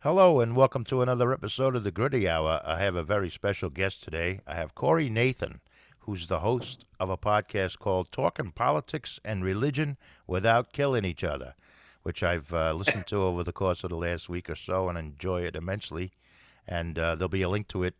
Hello and welcome to another episode of the Gritty Hour. I have a very special guest today. I have Corey Nathan, who's the host of a podcast called Talkin Politics and Religion Without Killing Each Other, which I've listened to over the course of the last week or so and enjoy it immensely. And there'll be a link to it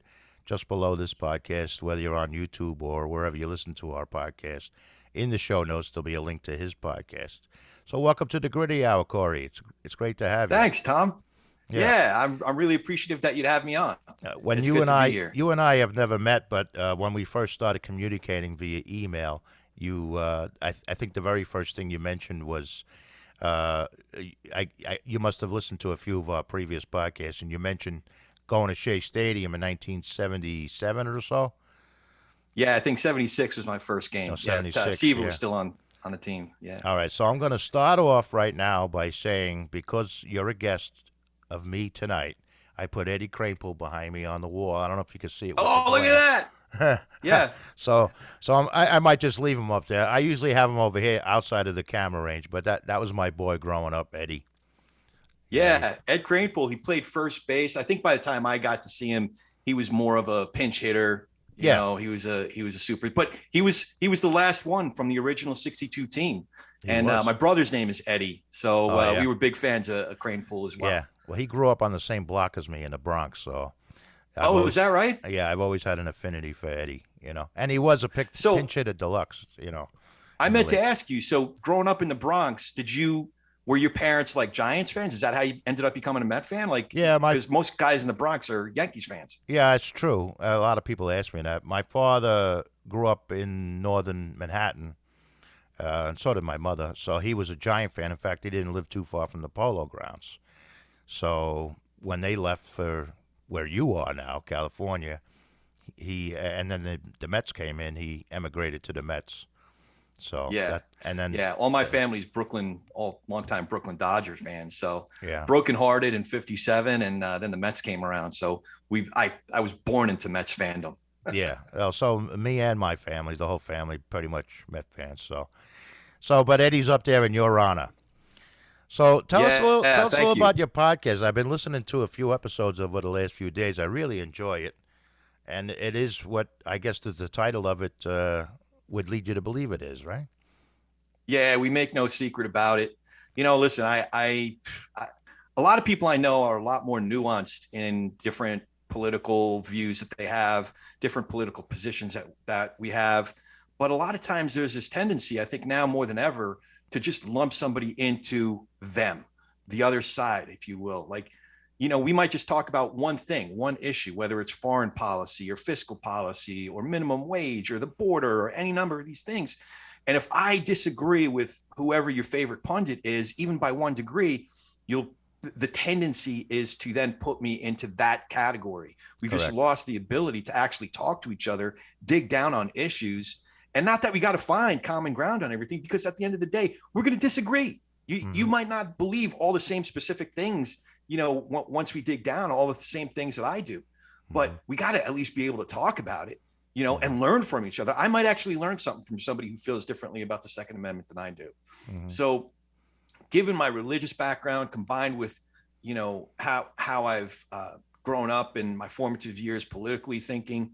just below this podcast, whether you're on YouTube or wherever you listen to our podcast. In the show notes, there'll be a link to his podcast. So welcome to the Gritty Hour, Corey. It's great to have you. Thanks, Tom. Yeah. Yeah, I'm really appreciative that you'd have me on. When It's you good and to be I, here. you and I have never met, but when we first started communicating via email, I think the very first thing you mentioned was, you must have listened to a few of our previous podcasts, and you mentioned going to Shea Stadium in 1977 or so. Yeah, I think 76 was my first game. Oh, Yeah, 76, Siva yeah. was still on the team. Yeah. All right, so I'm going to start off right now by saying, because you're a guest of me tonight, I put Eddie Kranepool behind me on the wall. I don't know if you can see it. With Oh, the look glare. at that. Yeah. So I might just leave him up there. I usually have him over here outside of the camera range, but that was my boy growing up, Eddie. Yeah. Ed Kranepool, he played first base. I think by the time I got to see him, he was more of a pinch hitter. You know, he was a super, but he was the last one from the original 62 team. He was. My brother's name is Eddie. So yeah. we were big fans of Kranepool as well. Yeah. Well, he grew up on the same block as me in the Bronx, so. Is that right? Yeah, I've always had an affinity for Eddie, and he was a pinch hitter deluxe, I meant to ask you, so growing up in the Bronx, were your parents like Giants fans? Is that how you ended up becoming a Met fan? Yeah, because most guys in the Bronx are Yankees fans. Yeah, it's true. A lot of people ask me that. My father grew up in northern Manhattan, and so did my mother. So he was a Giant fan. In fact, he didn't live too far from the Polo Grounds. So when they left for where you are now, California, and then the Mets came in, he emigrated to the Mets. So all my family's Brooklyn, all longtime Brooklyn Dodgers fans. So yeah, brokenhearted in '57, and then the Mets came around. So I was born into Mets fandom. Yeah. Well, so me and my family, the whole family, pretty much Met fans. But Eddie's up there in your honor. So tell us a little about your podcast. I've been listening to a few episodes over the last few days. I really enjoy it, and it is what I guess the title of it would lead you to believe it is, right? Yeah, we make no secret about it. Listen, I a lot of people I know are a lot more nuanced in different political views that they have, different political positions that we have. But a lot of times there's this tendency, I think now more than ever, to just lump somebody into them, the other side, if you will. We might just talk about one thing, one issue, whether it's foreign policy or fiscal policy or minimum wage or the border or any number of these things. And if I disagree with whoever your favorite pundit is, even by one degree, the tendency is to then put me into that category. We've Correct. just lost the ability to actually talk to each other, dig down on issues. And not that we got to find common ground on everything, because at the end of the day, we're going to disagree. You might not believe all the same specific things, once we dig down, all the same things that I do, but we got to at least be able to talk about it, and learn from each other. I might actually learn something from somebody who feels differently about the Second Amendment than I do. So given my religious background combined with, how I've grown up in my formative years politically thinking,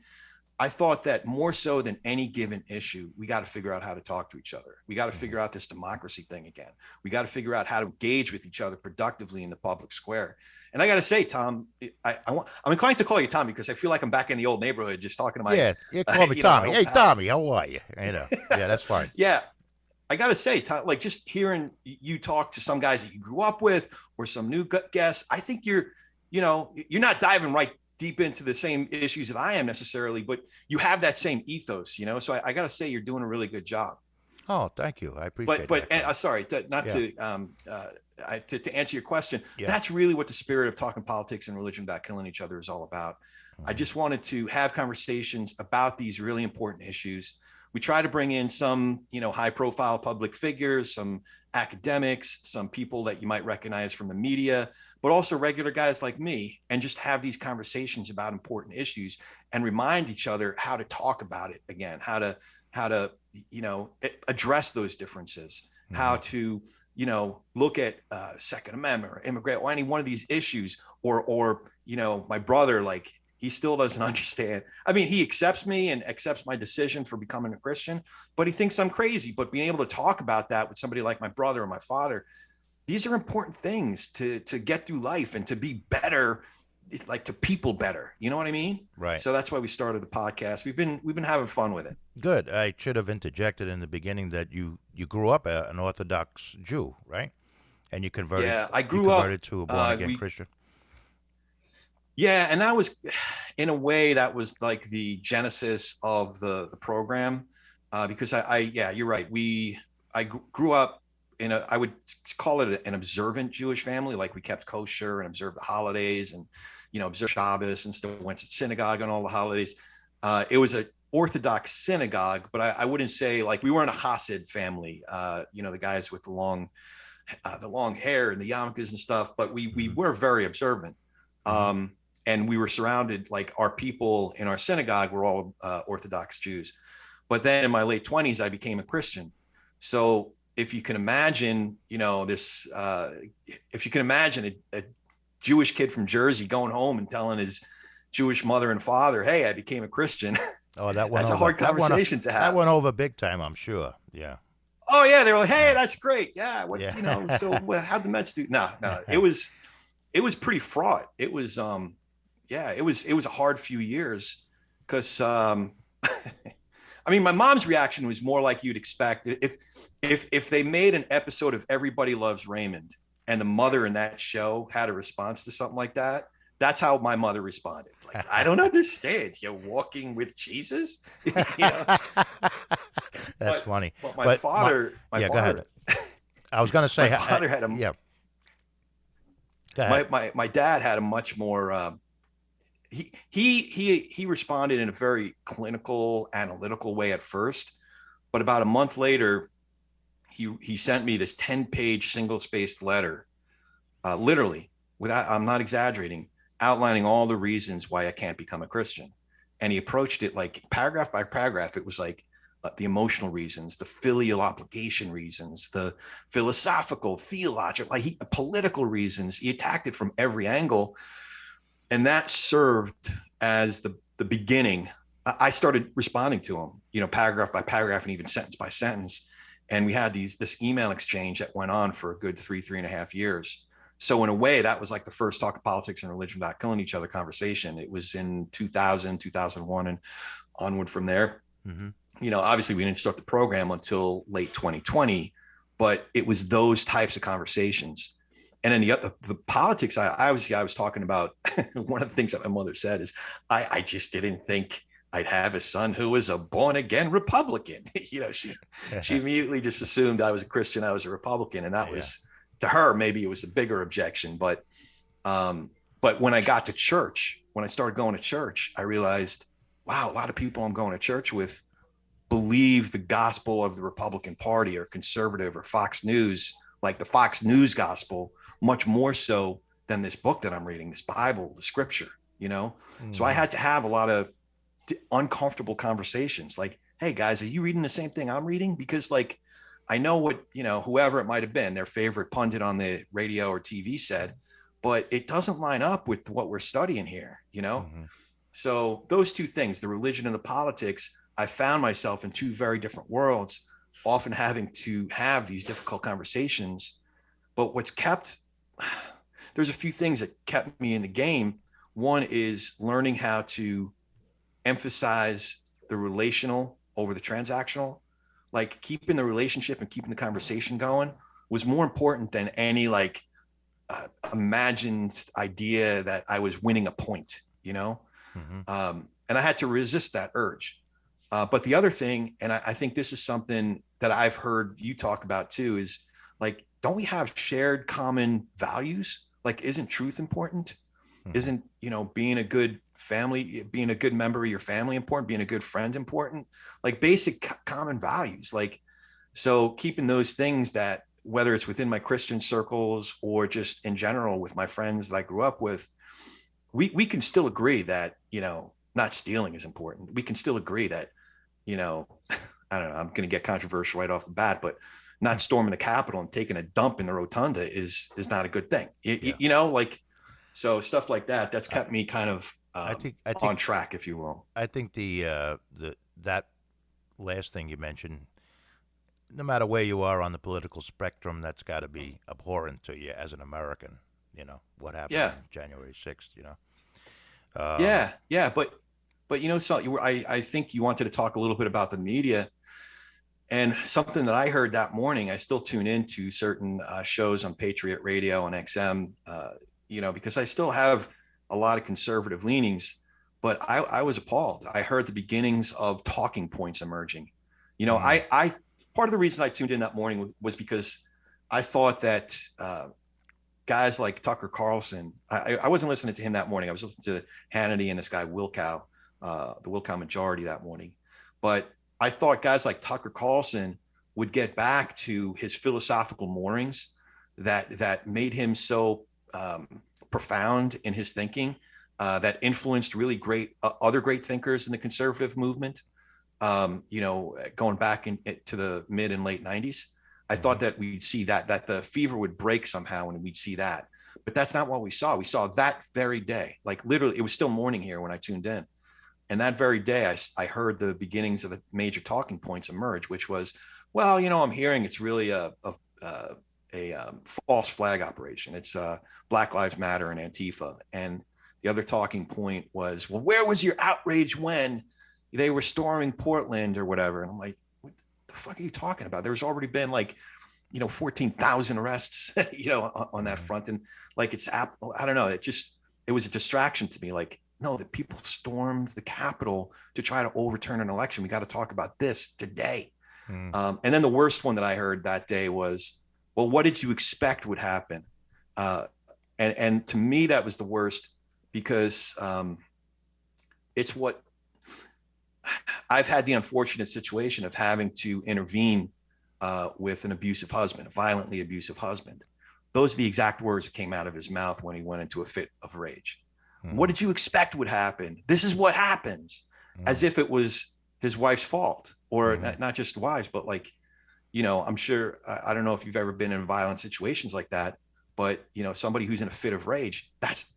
I thought that more so than any given issue, we got to figure out how to talk to each other. We got to figure out this democracy thing again. We got to figure out how to engage with each other productively in the public square. And I got to say, Tom, I'm inclined to call you Tommy because I feel like I'm back in the old neighborhood just talking to my call me Tommy. Hey, pals. Tommy, how are you? Yeah, that's fine. Yeah. I got to say, just hearing you talk to some guys that you grew up with or some new guests, I think you're not diving right deep into the same issues that I am necessarily, but you have that same ethos, so I got to say you're doing a really good job. Oh, thank you. I appreciate that. But sorry, to answer your question, that's really what the spirit of Talking Politics and Religion Without Killing Each Other is all about. I just wanted to have conversations about these really important issues. We try to bring in some, high profile public figures, some academics, some people that you might recognize from the media, but also regular guys like me, and just have these conversations about important issues and remind each other how to talk about it again, how to address those differences, how to look at Second Amendment or immigrant or any one of these issues, or my brother, like, he still doesn't understand. I mean, he accepts me and accepts my decision for becoming a Christian, but he thinks I'm crazy. But being able to talk about that with somebody like my brother or my father, these are important things to get through life and to be better, like to people better. You know what I mean? Right. So that's why we started the podcast. We've been having fun with it. Good. I should have interjected in the beginning that you grew up an Orthodox Jew, right? And you converted Yeah, I you grew up. converted to a born again We Christian. Yeah, and that was, in a way, that was like the genesis of the program, because yeah, you're right. I grew up in I would call it an observant Jewish family. Like, we kept kosher and observed the holidays, and observed Shabbos and still went to synagogue on all the holidays. It was a Orthodox synagogue, but I wouldn't say, like, we weren't a Hasid family. The guys with the long hair and the yarmulkes and stuff. But we were very observant. And we were surrounded, like, our people in our synagogue were all Orthodox Jews. But then in my late 20s, I became a Christian. So if you can imagine, if you can imagine a Jewish kid from Jersey going home and telling his Jewish mother and father, "Hey, I became a Christian." Oh, that went That's over. a hard conversation to have. That went over big time, I'm sure. Yeah. Oh yeah, they were like, "Hey, that's great. Yeah, what Yeah. So how'd the Mets do?" No, it was pretty fraught. It was yeah, it was a hard few years, because I mean, my mom's reaction was more like you'd expect. If they made an episode of Everybody Loves Raymond and the mother in that show had a response to something like that, that's how my mother responded. Like, "I don't understand. You're walking with Jesus?" That's funny. But my father, yeah, go ahead. I was going to say, my father had a yeah. Go ahead. my dad had a much more he responded in a very clinical, analytical way at first, but about a month later, he sent me this 10-page single-spaced letter, literally, without, I'm not exaggerating, outlining all the reasons why I can't become a Christian. And he approached it like paragraph by paragraph. It was like, the emotional reasons, the filial obligation reasons, the philosophical, theological, political reasons. He attacked it from every angle. And that served as the beginning. I started responding to him, paragraph by paragraph, and even sentence by sentence. And we had this email exchange that went on for a good 3.5 years. So in a way, that was like the first talk of politics and religion without killing each other conversation. It was in 2000, 2001, and onward from there. Obviously we didn't start the program until late 2020, but it was those types of conversations. And then the politics, I was talking about, one of the things that my mother said is, I just didn't think I'd have a son who was a born again Republican. She immediately just assumed I was a Christian, I was a Republican. And that was, to her, maybe it was a bigger objection. But when I got to church, when I started going to church, I realized, wow, a lot of people I'm going to church with believe the gospel of the Republican Party or conservative or Fox News, like the Fox News gospel, much more so than this book that I'm reading, this Bible, the scripture, So I had to have a lot of uncomfortable conversations. Like, "Hey guys, are you reading the same thing I'm reading?" Because, like, I know what, whoever it might've been, their favorite pundit on the radio or TV said, but it doesn't line up with what we're studying here, So those two things, the religion and the politics, I found myself in two very different worlds, often having to have these difficult conversations. But there's a few things that kept me in the game. One is learning how to emphasize the relational over the transactional. Like, keeping the relationship and keeping the conversation going was more important than any imagined idea that I was winning a point, and I had to resist that urge. But the other thing, and I think this is something that I've heard you talk about too, is like, don't we have shared common values? Like, isn't truth important? Isn't, being a good family, being a good member of your family important? Being a good friend important? Like, basic common values. Like, so keeping those things that whether it's within my Christian circles or just in general with my friends that I grew up with, we can still agree that, not stealing is important. We can still agree that, I don't know, I'm going to get controversial right off the bat, but not storming the Capitol and taking a dump in the rotunda is not a good thing. Like, so stuff like that, that's kept me kind of I think on track, if you will. I think that last thing you mentioned, no matter where you are on the political spectrum, that's got to be abhorrent to you as an American. What happened Yeah. on January 6th. Yeah. But so I think you wanted to talk a little bit about the media, and something that I heard that morning. I still tune into certain shows on Patriot Radio and XM, because I still have a lot of conservative leanings. But I was appalled. I heard the beginnings of talking points emerging. I part of the reason I tuned in that morning was because I thought that guys like Tucker Carlson, I wasn't listening to him that morning. I was listening to Hannity and this guy Wilkow, the Wilkow majority that morning. But I thought guys like Tucker Carlson would get back to his philosophical moorings that made him so profound in his thinking, that influenced really great other great thinkers in the conservative movement. Going back to the mid and late 90s. I thought that we'd see that the fever would break somehow and we'd see that. But that's not what we saw. We saw that very day, like literally, it was still morning here when I tuned in. And that very day, I heard the beginnings of the major talking points emerge, which was, well, I'm hearing it's really a false flag operation. It's Black Lives Matter and Antifa. And the other talking point was, well, where was your outrage when they were storming Portland or whatever? And I'm like, what the fuck are you talking about? There's already been 14,000 arrests, on that front. And like, I don't know. It was a distraction to me. Like, no, the people stormed the Capitol to try to overturn an election. We got to talk about this today. And then the worst one that I heard that day was, well, what did you expect would happen? And to me, that was the worst, because it's what I've had the unfortunate situation of having to intervene with an abusive husband, a violently abusive husband. Those are the exact words that came out of his mouth when he went into a fit of rage. What did you expect would happen? This is what happens, as if it was his wife's fault, or not just wives, but I'm sure, I don't know if you've ever been in violent situations like that, but somebody who's in a fit of rage, that's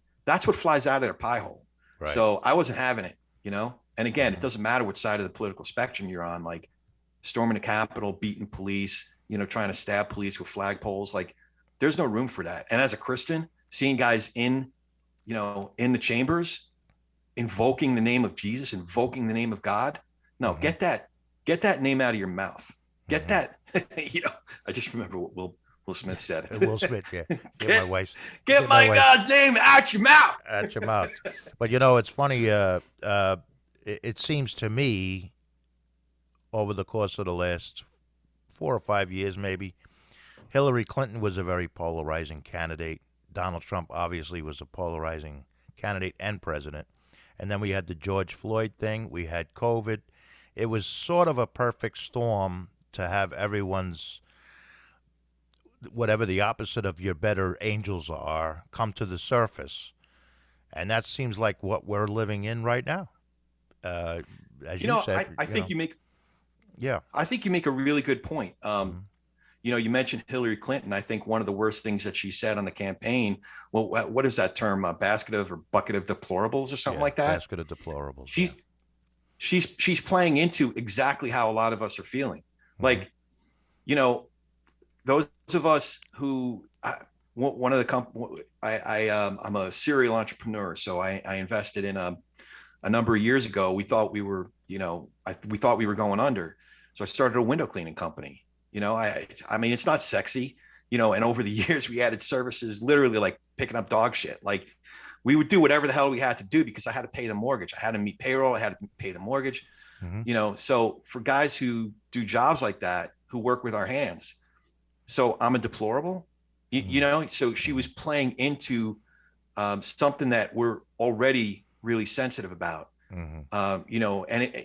what flies out of their pie hole. Right. So I wasn't having it, and again, it doesn't matter which side of the political spectrum you're on, like storming the Capitol, beating police, trying to stab police with flagpoles. Like, there's no room for that. And as a Christian, seeing guys in the chambers, invoking the name of Jesus, invoking the name of God. No, get that name out of your mouth. Get that, I just remember what Will Smith said. Will Smith, yeah. Get my wife's. Get my God's name out your mouth. Out your mouth. But it's funny. It seems to me, over the course of the last 4 or 5 years, maybe, Hillary Clinton was a very polarizing candidate. Donald Trump obviously was a polarizing candidate and president. And then we had the George Floyd thing. We had COVID. It was sort of a perfect storm to have everyone's, whatever the opposite of your better angels are, come to the surface. And that seems like what we're living in right now. As you said, I think you make, yeah, I think you make a really good point. You mentioned Hillary Clinton. I think one of the worst things that she said on the campaign, well, what is that term? Basket of or bucket of deplorables or something like that? Basket of deplorables. She's playing into exactly how a lot of us are feeling. Like, those of us who, one of the I'm a serial entrepreneur. So I invested in a number of years ago. We thought we were, we thought we were going under. So I started a window cleaning company. I mean, it's not sexy, and over the years we added services, literally like picking up dog shit. Like, we would do whatever the hell we had to do because I had to pay the mortgage. I had to meet payroll. I had to pay the mortgage, so for guys who do jobs like that, who work with our hands. So I'm a deplorable, so she was playing into something that we're already really sensitive about, and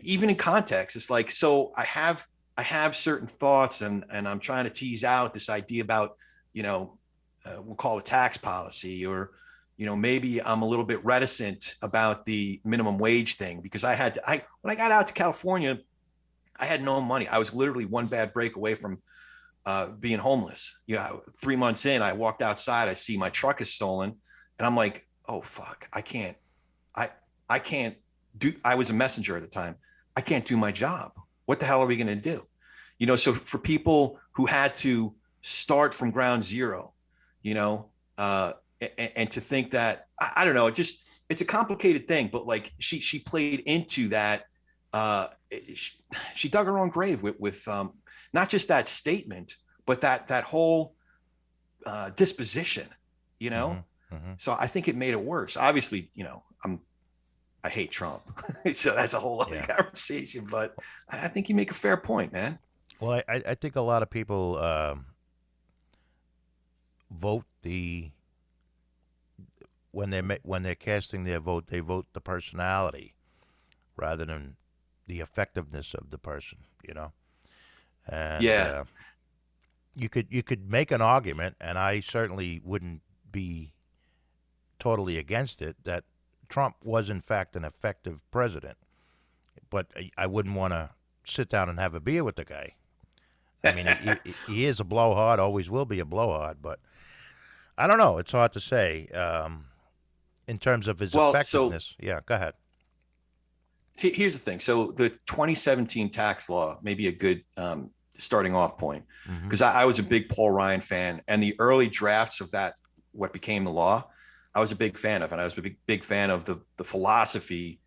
even in context, it's like, so I have I have certain thoughts, and I'm trying to tease out this idea about, you know, we'll call it tax policy, or, maybe I'm a little bit reticent about the minimum wage thing, because when I got out to California, I had no money. I was literally one bad break away from being homeless. 3 months in, I walked outside, I see my truck is stolen, and I'm like, oh fuck, I I can't do. I was a messenger at the time. I can't do my job. What the hell are we going to do? So for people who had to start from ground zero, you know, and to think that, I don't know, it's a complicated thing, but like she played into that. Uh, she dug her own grave with not just that statement, but that whole disposition, you know. Hmm. Hmm. So I think it made it worse. Obviously, I hate Trump, so that's a whole other Yeah. conversation. But I think you make a fair point, man. Well, I think a lot of people vote the when they're casting their vote, they vote the personality rather than the effectiveness of the person. You know, and Yeah, you could make an argument, and I certainly wouldn't be totally against it, that Trump was in fact an effective president. But I wouldn't want to sit down and have a beer with the guy. I mean, he is a blowhard, always will be a blowhard, but I don't know. It's hard to say in terms of his well, so effectiveness. Yeah, go ahead. here's the thing. So the 2017 tax law may be a good starting off point, Hmm. because I was a big Paul Ryan fan, and the early drafts of that, what became the law, I was a big fan of, and I was a big fan of the philosophy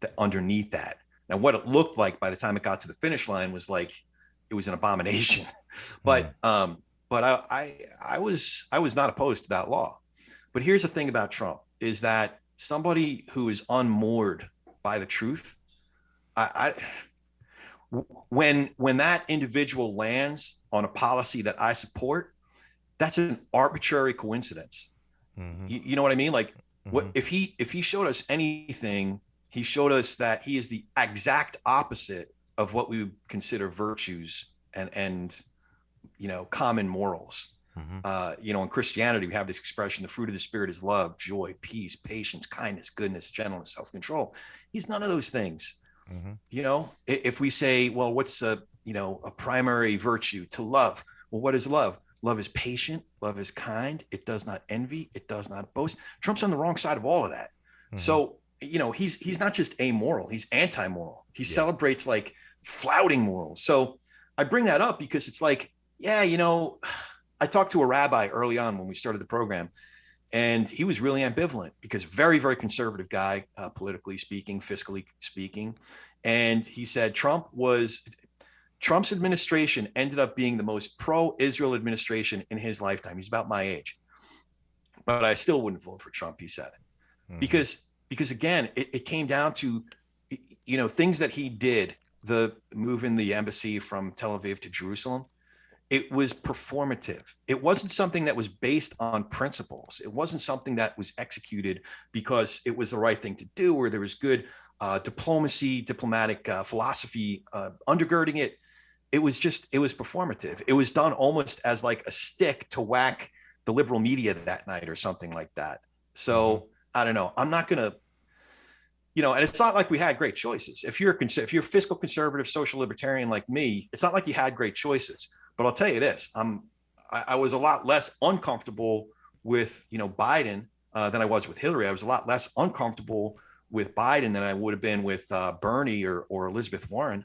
that underneath that. Now, what it looked like by the time it got to the finish line was like it was an abomination. Hmm. But I was not opposed to that law. But here's the thing about Trump is that somebody who is unmoored by the truth, I when that individual lands on a policy that I support, that's an arbitrary coincidence. Hmm. You know what I mean? Like, what Hmm. if he showed us anything? He showed us that he is the exact opposite of what we would consider virtues and common morals. Hmm. In Christianity, we have this expression: the fruit of the spirit is love, joy, peace, patience, kindness, goodness, gentleness, self-control. He's none of those things. Hmm. If we say, well, what's a primary virtue? To love. Well, what is love? Love is patient, love is kind, it does not envy, it does not boast. Trump's on the wrong side of all of that. Hmm. So, he's not just amoral, he's anti-moral. He Yeah. celebrates like flouting morals. So I bring that up because it's like, yeah, I talked to a rabbi early on when we started the program, and he was really ambivalent, because very, very conservative guy, politically speaking, fiscally speaking. And he said Trump's administration ended up being the most pro-Israel administration in his lifetime. He's about my age, but I still wouldn't vote for Trump, he said, Hmm. because again, it came down to things that he did, the moving the embassy from Tel Aviv to Jerusalem. It was performative. It wasn't something that was based on principles. It wasn't something that was executed because it was the right thing to do, or there was good diplomatic philosophy undergirding it. It was performative. It was done almost as like a stick to whack the liberal media that night or something like that. Hmm. So I don't know. I'm not gonna, and it's not like we had great choices. If you're fiscal conservative, social libertarian like me, it's not like you had great choices. But I'll tell you this: I was a lot less uncomfortable with Biden than I was with Hillary. I was a lot less uncomfortable with Biden than I would have been with Bernie or Elizabeth Warren.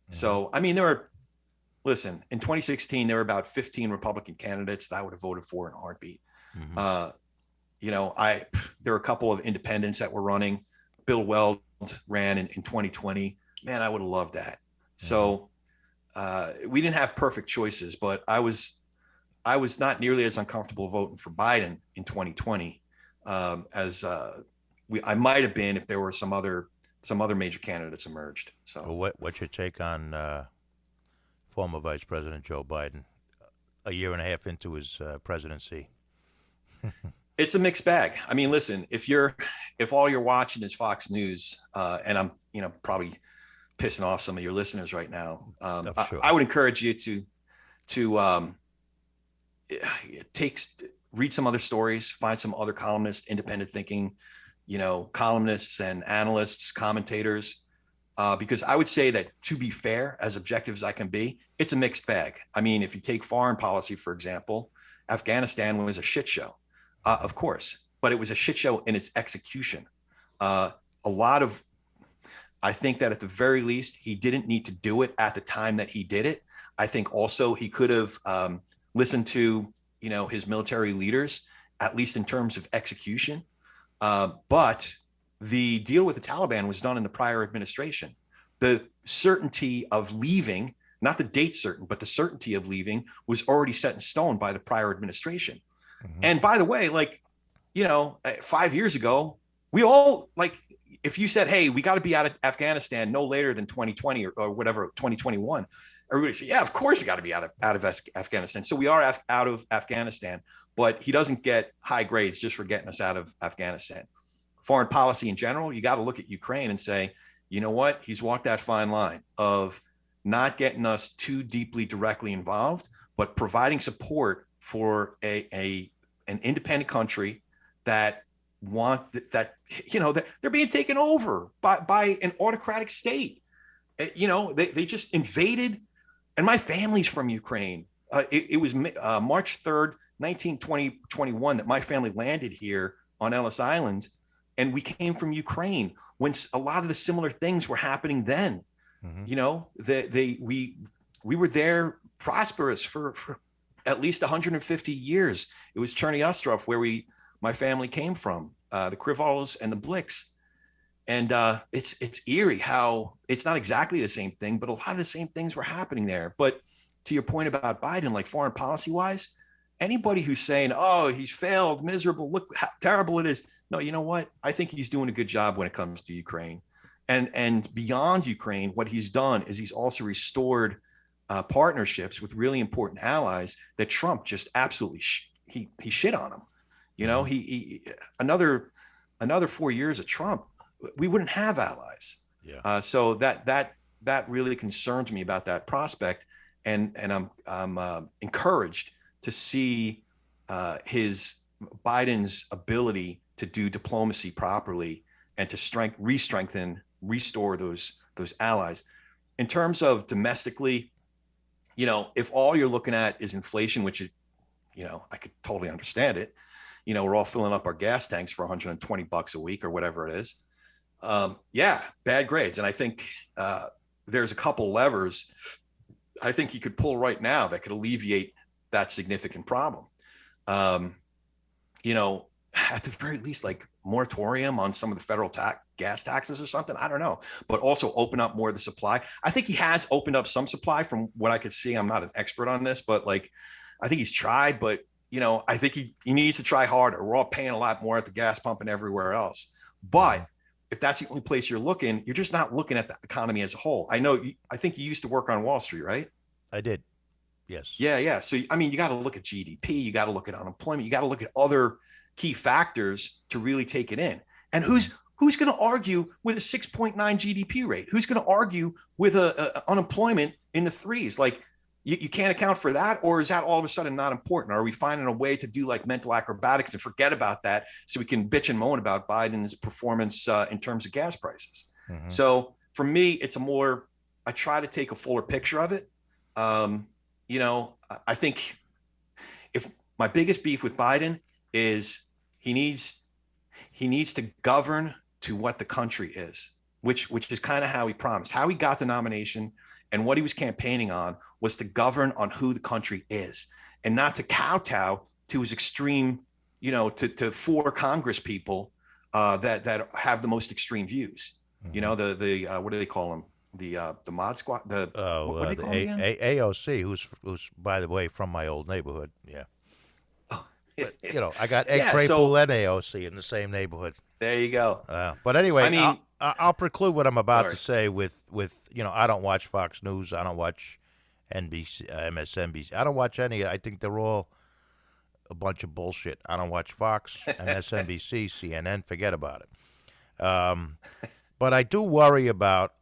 Hmm. So I mean, there were listen, in 2016 there were about 15 Republican candidates that I would have voted for in a heartbeat. Hmm. Uh, I there were a couple of independents that were running. Bill Weld ran in 2020. Man, I would have loved that. Hmm. So we didn't have perfect choices, but I was not nearly as uncomfortable voting for Biden in 2020 as I might have been if there were some other major candidates emerged. So Well, what's your take on former Vice President Joe Biden a year and a half into his presidency? it's a mixed bag. I mean, listen, if all you're watching is Fox News, and I'm probably pissing off some of your listeners right now. I'm I sure. would encourage you to take read some other stories, find some other columnists, independent thinking, columnists and analysts, commentators. Because I would say that, to be fair, as objective as I can be, it's a mixed bag. I mean, if you take foreign policy, for example, Afghanistan was a shit show, of course, but it was a shit show in its execution. A lot of I think that at the very least, he didn't need to do it at the time that he did it. I think also he could have listened to, his military leaders, at least in terms of execution. But the deal with the Taliban was done in the prior administration. The certainty of leaving, not the date certain, but the certainty of leaving was already set in stone by the prior administration. Hmm. And by the way, 5 years ago, we all if you said, hey, we got to be out of Afghanistan no later than 2020 or whatever, 2021, everybody said, yeah, of course we got to be out of Afghanistan. So we are out of Afghanistan, but he doesn't get high grades just for getting us out of Afghanistan. Foreign policy in general, you got to look at Ukraine and say, you know what? He's walked that fine line of not getting us too deeply directly involved, but providing support for an independent country that want that that they're being taken over by an autocratic state. They just invaded, and my family's from Ukraine. It was March 3rd, 2021 that my family landed here on Ellis Island, and we came from Ukraine when a lot of the similar things were happening then. Hmm. We were there prosperous for at least 150 years. It was Cherny Ostrov where my family came from, the Krivols and the Blicks. And it's eerie how it's not exactly the same thing, but a lot of the same things were happening there. But to your point about Biden, like foreign policy wise, anybody who's saying, oh, he's failed, miserable, look how terrible it is. No, you know what? I think he's doing a good job when it comes to Ukraine. And beyond Ukraine, what he's done is he's also restored partnerships with really important allies that Trump just absolutely he shit on him. Hmm. He another 4 years of Trump, we wouldn't have allies. Yeah. So that really concerns me about that prospect, and I'm encouraged to see his Biden's ability to do diplomacy properly and to re-strengthen, restore those allies. In terms of domestically, if all you're looking at is inflation, which I could totally understand it. We're all filling up our gas tanks for $120 a week or whatever it is. Yeah, bad grades. And I think there's a couple levers I think you could pull right now that could alleviate that significant problem. Um, at the very least, like moratorium on some of the federal gas taxes or something. I don't know, but also open up more of the supply. I think he has opened up some supply from what I could see. I'm not an expert on this, but I think he's tried, but I think he needs to try harder. We're all paying a lot more at the gas pump and everywhere else. Hmm. But if that's the only place you're looking, you're just not looking at the economy as a whole. I think you used to work on Wall Street, right? I did. Yes. Yeah, yeah. So I mean, you got to look at GDP, you got to look at unemployment, you got to look at other key factors to really take it in. And Hmm. who's going to argue with a 6.9 GDP rate? Who's going to argue with a unemployment in the threes? Like you can't account for that, or is that all of a sudden not important? Are we finding a way to do like mental acrobatics and forget about that so we can bitch and moan about Biden's performance in terms of gas prices? Hmm. So for me, I try to take a fuller picture of it. Um, I think if my biggest beef with Biden is he needs he needs to govern to what the country is, which is kind of how he promised. How he got the nomination and what he was campaigning on was to govern on who the country is and not to kowtow to his extreme, to four Congress people that have the most extreme views. Hmm. The what do they call them? The mod squad. Oh, What do they the call them again? AOC, who's by the way from my old neighborhood. Yeah, Oh. but I got Ed Yeah. Crapel So and AOC in the same neighborhood. there you go. But I anyway, mean, I'll preclude what I'm about to sorry. say with I don't watch Fox News. I don't watch NBC, MSNBC. I don't watch any. I think they're all a bunch of bullshit. I don't watch Fox, MSNBC, CNN. Forget about it. But I do worry about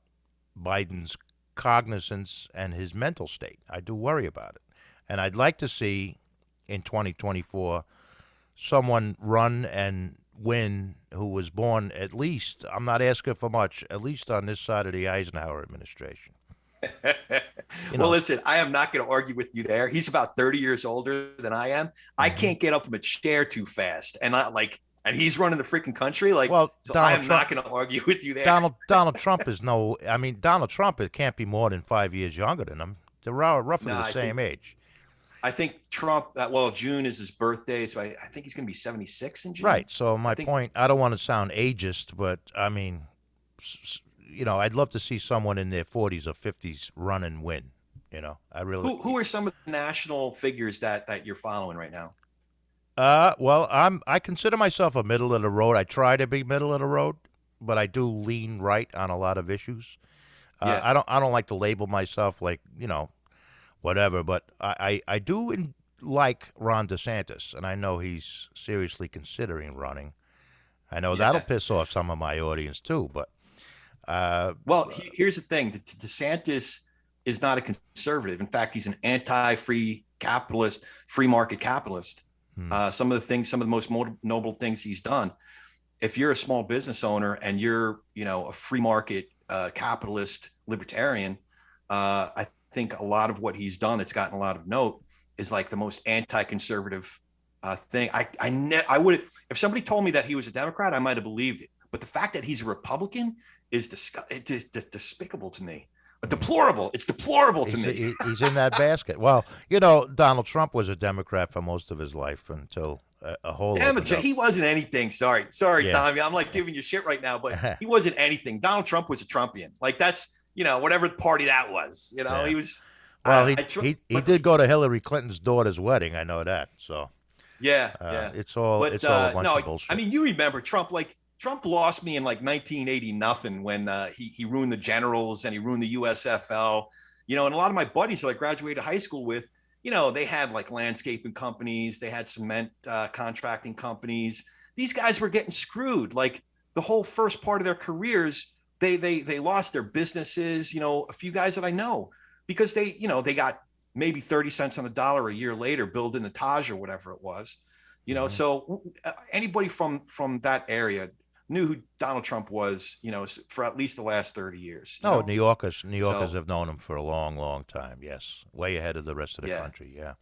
Biden's cognizance and his mental state. I do worry about it. And I'd like to see in 2024 someone run and win who was born at least, I'm not asking for much, at least on this side of the Eisenhower administration. You Well, know, listen, I am not going to argue with you there. He's about 30 years older than I am. I hmm can't get up from a chair too fast. And he's running the freaking country. Like, well, so I Donald am Trump. not going to argue with you there. Donald Trump is no. I mean, Donald Trump. It can't be more than 5 years younger than him. They're roughly No, the same age. I think Trump, well, June is his birthday. So I think he's going to be 76 in June. Right. So I my think, point. I don't want to sound ageist, but I mean, I'd love to see someone in their 40s or 50s run and win. I really. who are some of the national figures that you're following right now? Well, I consider myself a middle of the road. I try to be middle of the road, but I do lean right on a lot of issues. Yeah. I don't like to label myself like whatever, but I do like Ron DeSantis, and I know he's seriously considering running. I know that'll Yeah. piss off some of my audience too, but uh, Well, here's the thing: DeSantis is not a conservative. In fact, he's an anti-free capitalist, free market capitalist. hmm, Some of the most noble things he's done. If you're a small business owner and you're, a free market capitalist libertarian, I think a lot of what he's done that's gotten a lot of note is like the most anti-conservative thing. I would, if somebody told me that he was a Democrat, I might have believed it. But the fact that he's a Republican is despicable to me. hmm. Deplorable. It's deplorable to He's me. he's in that basket. Well, Donald Trump was a Democrat for most of his life until a hole Damn it, opened up. he wasn't anything. Sorry, Yeah. Tommy. I'm like giving you shit right now, but he wasn't anything. Donald Trump was a Trumpian. Like that's whatever party that was. Yeah. He was. Well, he But did go to Hillary Clinton's daughter's wedding. I know that. So yeah, yeah. it's all a bunch No, of I bullshit. mean you remember Trump? Like Trump lost me in like 1980 nothing when he ruined the Generals and he ruined the USFL. And a lot of my buddies that I graduated high school with, they had like landscaping companies, they had cement contracting companies. These guys were getting screwed. Like the whole first part of their careers, they lost their businesses. A few guys that I know because they got maybe 30 cents on the dollar a year later, building the Taj or whatever it was. hmm So anybody from that area knew who Donald Trump was, for at least the last 30 years. No, New Yorkers So have known him for a long, long time. Yes, way ahead of the rest of the yeah, country. Yeah,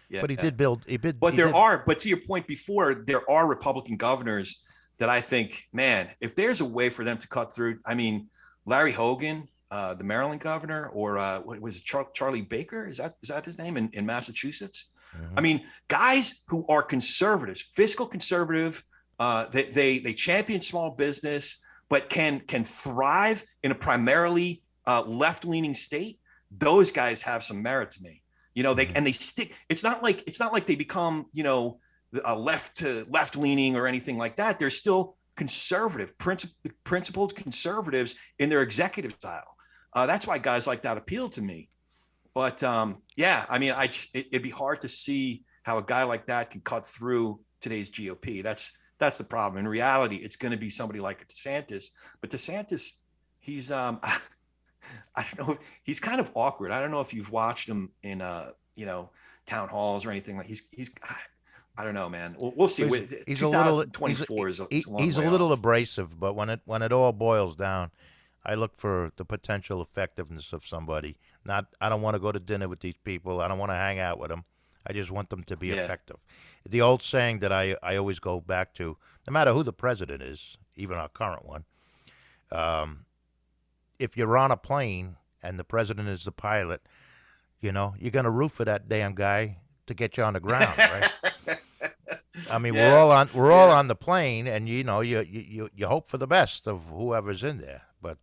yeah. but he did build. He did. But He did. but to your point before, there are Republican governors that I think, man, if there's a way for them to cut through, I mean, Larry Hogan, the Maryland governor, or what was it, Charlie Baker? Is that his name in Massachusetts? I hmm mean, guys who are conservatives, fiscal conservative, they champion small business, but can thrive in a primarily left leaning state. Those guys have some merit to me. hmm They stick. It's not like they become a left leaning or anything like that. They're still conservative, principled conservatives in their executive style. That's why guys like that appeal to me. But yeah, I mean, it'd be hard to see how a guy like that can cut through today's GOP. That's the problem. In reality, it's going to be somebody like a DeSantis. But DeSantis, he's I don't know. He's kind of awkward. I don't know if you've watched him in town halls or anything like. He's I don't know, man. We'll see. He's a little. 2024 is He, a long he's a way little off. abrasive, but when it all boils down, I look for the potential effectiveness of somebody. Not. I don't want to go to dinner with these people. I don't want to hang out with them. I just want them to be Yeah, effective. The old saying that I always go back to, no matter who the president is, even our current one, um, if you're on a plane and the president is the pilot, you're going to root for that damn guy to get you on the ground, right? I mean, we're yeah, all on we're all yeah, on the plane, and you hope for the best of whoever's in there. But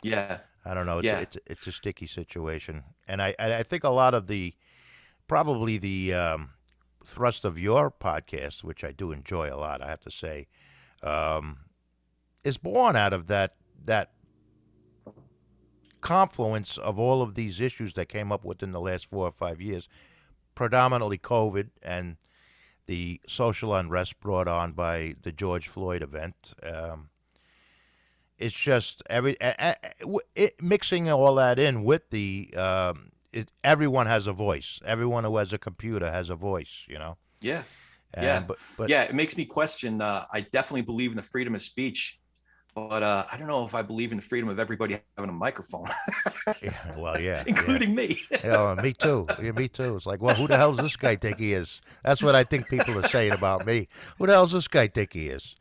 yeah, I don't know. yeah. It's a sticky situation, and I think a lot of probably the thrust of your podcast, which I do enjoy a lot, I have to say, um, is born out of that confluence of all of these issues that came up within the last 4 or 5 years, predominantly COVID and the social unrest brought on by the George Floyd event. it's just mixing all that in with the everyone has a voice. Everyone who has a computer has a voice. Yeah. Yeah. And but Yeah. It makes me question. I definitely believe in the freedom of speech, but I don't know if I believe in the freedom of everybody having a microphone, yeah, well, yeah, yeah. including me. Yeah, me too. Yeah, me too. It's like, well, who the hell's this guy think he is? That's what I think people are saying about me. Who the hell's this guy think he is?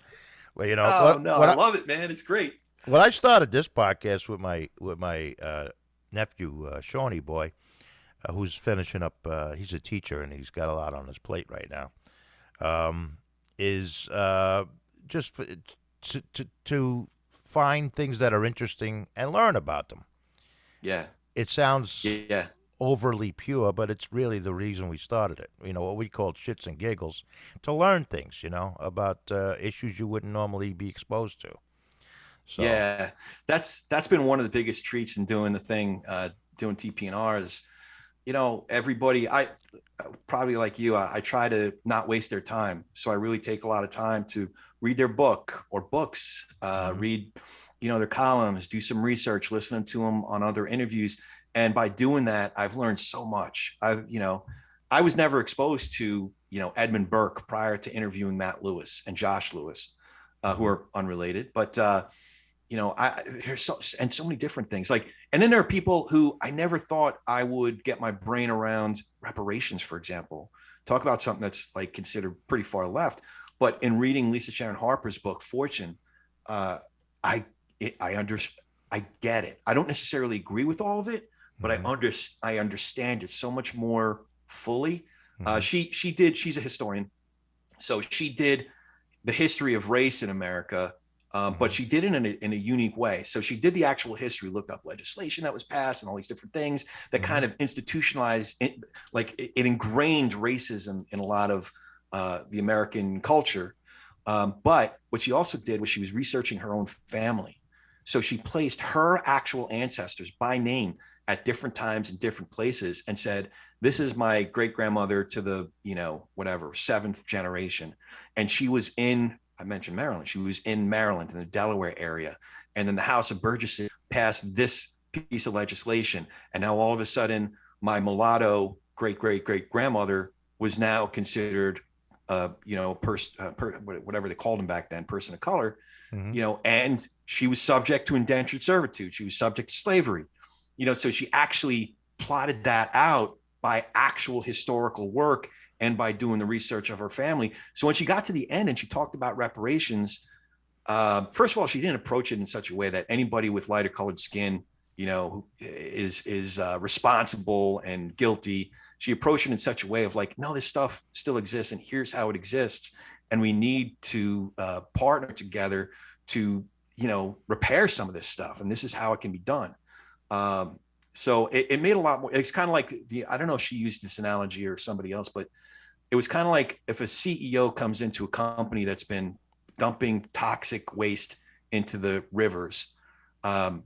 Well, Oh no, I love it, man. It's great. when I started this podcast with my nephew Shawnee boy, who's finishing up. He's a teacher and he's got a lot on his plate right now. Um, is just to find things that are interesting and learn about them. Yeah. It sounds Yeah. overly pure, but it's really the reason we started it. What we called shits and giggles, to learn things, about issues you wouldn't normally be exposed to. So, Yeah. That's been one of the biggest treats in doing the thing, doing TPNR is, everybody, I probably like you, I try to not waste their time. So I really take a lot of time to read their book or books, mhm, read, their columns, do some research, listen to them on other interviews. And by doing that, I've learned so much. I was never exposed to, Edmund Burke prior to interviewing Matt Lewis and Josh Lewis, who mhm, are unrelated, but, there's so many different things like, and then there are people who I never thought I would get my brain around reparations, for example. Talk about something that's like considered pretty far left. But in reading Lisa Sharon Harper's book, Fortune, uh, I, I I get it. I don't necessarily agree with all of it, but mhm, I understand it so much more fully. mhm, She's a historian. So she did the history of race in America, but mhm, she did it in a unique way. So she did the actual history, looked up legislation that was passed and all these different things that mhm, kind of institutionalized, it ingrained racism in a lot of the American culture. But what she also did was she was researching her own family. So she placed her actual ancestors by name at different times in different places and said, this is my great grandmother to the, whatever, seventh generation. And she was I mentioned Maryland. She was in Maryland in the Delaware area. And then the House of Burgesses passed this piece of legislation. And now all of a sudden, my mulatto great great great grandmother was now considered, whatever they called him back then, person of color, mhm, and she was subject to indentured servitude. She was subject to slavery, so she actually plotted that out by actual historical work and by doing the research of her family. So when she got to the end and she talked about reparations, first of all, she didn't approach it in such a way that anybody with lighter colored skin, is responsible and guilty. She approached it in such a way of like, no, this stuff still exists, and here's how it exists, and we need to partner together to repair some of this stuff, and this is how it can be done. So it made a lot more. It's kind of like I don't know if she used this analogy or somebody else, but it was kind of like if a CEO comes into a company that's been dumping toxic waste into the rivers. Um,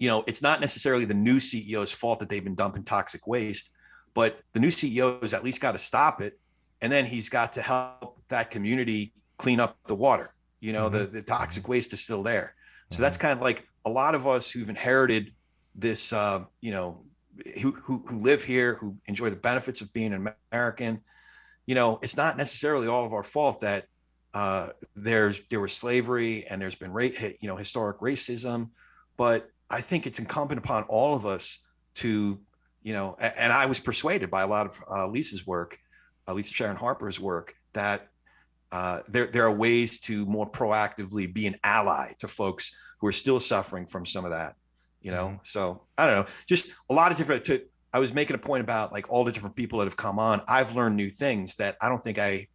it's not necessarily the new CEO's fault that they've been dumping toxic waste, but the new CEO has at least got to stop it. And then he's got to help that community clean up the water. mhm, The mhm, toxic waste is still there. So that's mhm, kind of like a lot of us who've inherited this, who live here, who enjoy the benefits of being an American. It's not necessarily all of our fault that there was slavery and there's been historic racism, but I think it's incumbent upon all of us to, and I was persuaded by a lot of Lisa's work, Lisa Sharon Harper's work, that there are ways to more proactively be an ally to folks who are still suffering from some of that. mhm. So I don't know, just a lot of different. I was making a point about like all the different people that have come on. I've learned new things that I don't think I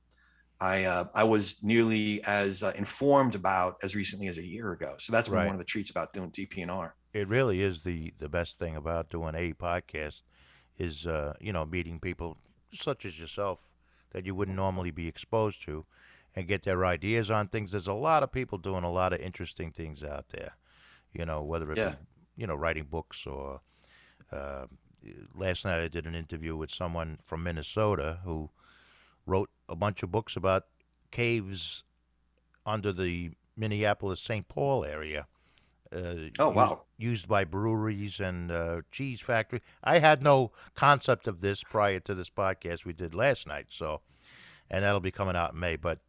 was nearly as informed about as recently as a year ago. So that's been one Right. of the treats about doing TPNR. It really is the best thing about doing a podcast is meeting people such as yourself that you wouldn't normally be exposed to and get their ideas on things. There's a lot of people doing a lot of interesting things out there. Whether it Yeah. be writing books or uh, last night I did an interview with someone from Minnesota who wrote a bunch of books about caves under the Minneapolis, St. Paul area, Oh, wow. used by breweries and cheese factory. I had no concept of this prior to this podcast we did last night, so and that'll be coming out in May. But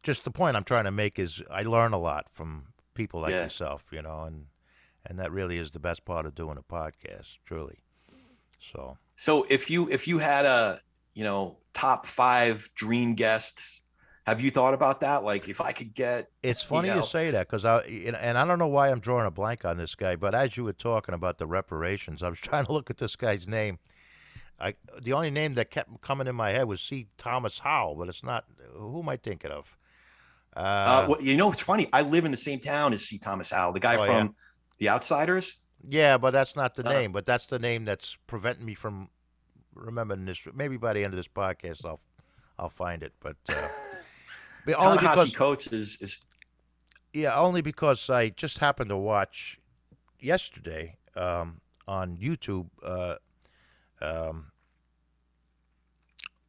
just the point I'm trying to make is I learn a lot from people like Yeah. yourself, and that really is the best part of doing a podcast, truly. So So if you had a, top five dream guests, have you thought about that? Like if I could get, it's you funny you know, say that because and I don't know why I'm drawing a blank on this guy, but as you were talking about the reparations, I was trying to look at this guy's name. The only name that kept coming in my head was C. Thomas Howell, but it's not. Who am I thinking of? well, it's funny. I live in the same town as C. Thomas Howell, the guy Oh yeah, from The Outsiders. yeah, but that's not the Uh, name. But that's the name that's preventing me from remembering this. Maybe by the end of this podcast, I'll find it. But only Ta-Nehisi because Coates is yeah, only because I just happened to watch yesterday on YouTube um,